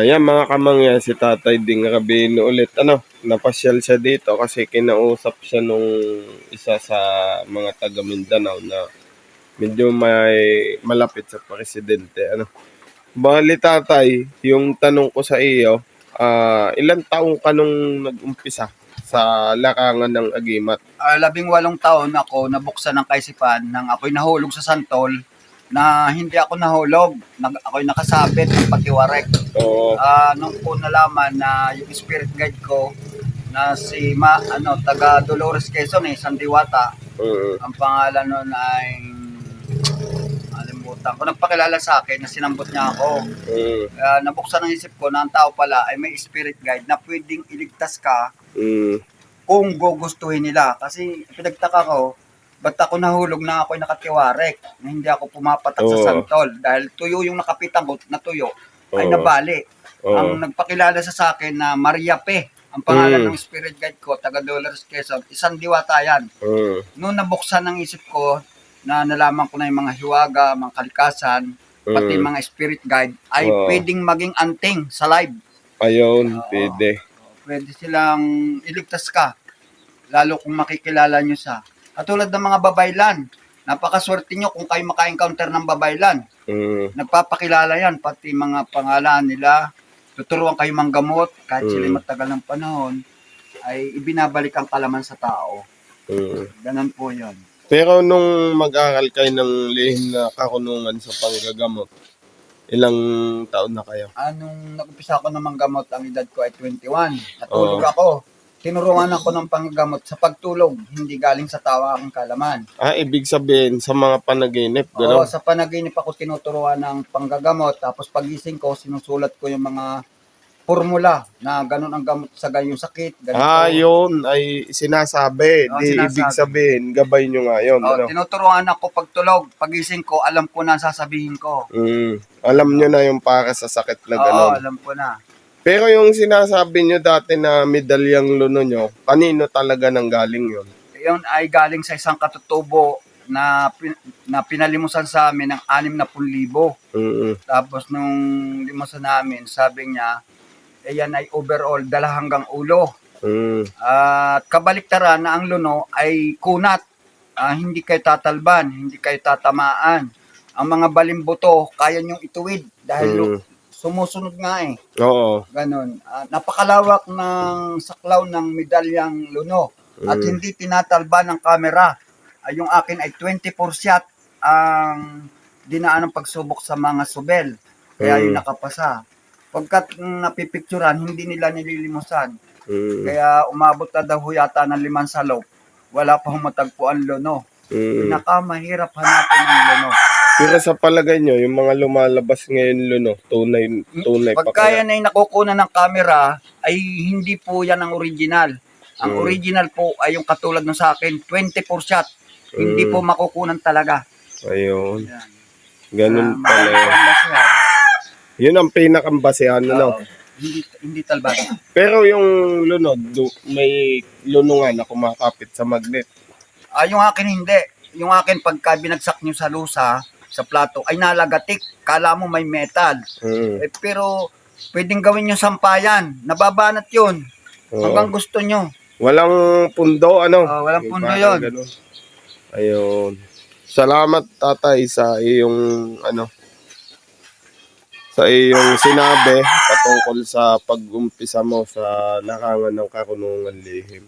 Ayan mga kamangyan, si Tatay Ding Rabino ulit. Napasyal siya dito kasi kinausap siya nung isa sa mga taga Mindanao na medyo may malapit sa presidente. Bali Tatay, yung tanong ko sa iyo, ilang taong ka nung nag-umpisa sa larangan ng agimat? 18 taon ako nabuksan ng kaisipan nang ako'y nahulog sa santol na hindi ako nahulog. Ako'y nakasabit ng patiwarek. Oo. Nung po nalaman na yung spirit guide ko na si taga Dolores Quezon Sandiwata. Ang pangalan nun ay alimutan ko. Nagpakilala sa akin na sinambot niya ako. Nabuksan ng isip ko na ang tao pala ay may spirit guide na pwedeng iligtas ka kung gugustuhin nila. Kasi pinagtaka ko, ba't ako nahulog na ako'y nakatiwarek, na hindi ako pumapatak sa santol. Dahil tuyo yung nakapitan ko na tuyo, ay nabali. Ang nagpakilala sa akin na Maria Pe, ang pangalan ng spirit guide ko, taga Dolores Quezon, Sandiwata yan. Noon nabuksan ng isip ko, na nalaman ko na yung mga hiwaga, mga kalikasan, pati mga spirit guide, ay pwedeng maging anting sa live. Ayun, pwede. Pwede silang iligtas ka, lalo kung makikilala nyo sa. Katulad ng mga babaylan, napakaswerte nyo kung kayo maka-encounter ng babaylan. Nagpapakilala yan, pati mga pangalan nila, tuturuan kayo manggamot, kahit sila matagal ng panahon, ay ibinabalik ang kalaman sa tao. Ganun po yun. Pero nung mag-aral kayo ng lihim na karunungan sa panggagamot, ilang taon na kayo? Nung nag-umpisa ako ng manggamot, ang edad ko ay 21. Natulog ako. Tinuruan ako ng panggagamot sa pagtulog, hindi galing sa tawa ang kalaman. Ibig sabihin sa mga panaginip, gano'n? Oo, sa panaginip ako tinuturuan ng panggagamot, tapos pagising ko, sinusulat ko yung mga formula na ganun ang gamot sa ganyong sakit. Yun ay sinasabi. Ibig sabihin, gabay nyo nga yun. Tinuturuan ako pagtulog. Pagising ko, alam ko na sasabihin ko. Alam nyo na yung para sa sakit na gano'n. Oo, alam ko na. Pero yung sinasabi nyo dati na medalyang luno nyo, kanino talaga nang galing yun? Yun ay galing sa isang katutubo na pinalimusan sa amin ng 60,000. Tapos nung limusan namin, sabi niya, yan ay overall, dala hanggang ulo. At kabaliktaran na ang luno ay kunat. Hindi kayo tatalban, hindi kayo tatamaan. Ang mga balimbuto, kaya nyong ituwid dahil sumusunod nga Oo. Ganon. Napakalawak ng saklaw ng medalyang luno. At hindi tinatalba ng kamera. Yung akin ay 24 shot ang dinaan ng pagsubok sa mga subel. Kaya yung nakapasa. Pagkat napipicturan, hindi nila nililimusan. Kaya umabot na daw yata ng 5 salop. Wala pa matagpuan luno. Pinakamahirap hanapin ang luno. Pero sa palagay nyo, yung mga lumalabas ngayon luno, tunay pa pagka yan ay nakukunan ng camera, ay hindi po yan ang original. Ang original po ay yung katulad ng sa akin, 24 shot. Hindi po makukunan talaga. Ayun. Ganun pala. Yun ang pinakambasihan, Hindi talbag. Pero yung lunod, may lunungan na kumakapit sa magnet. Yung akin hindi. Yung akin pagka binagsak nyo sa lusa, sa plato, ay nalagatik. Kala mo may metal. Pero pwedeng gawin nyo sampayan. Nababanat yun. Hanggang gusto nyo. Walang pundo, walang pundo yun. Ayun. Salamat tatay sa iyong sinabi patungkol sa pag-umpisa mo sa larangan ng karunungan lihim.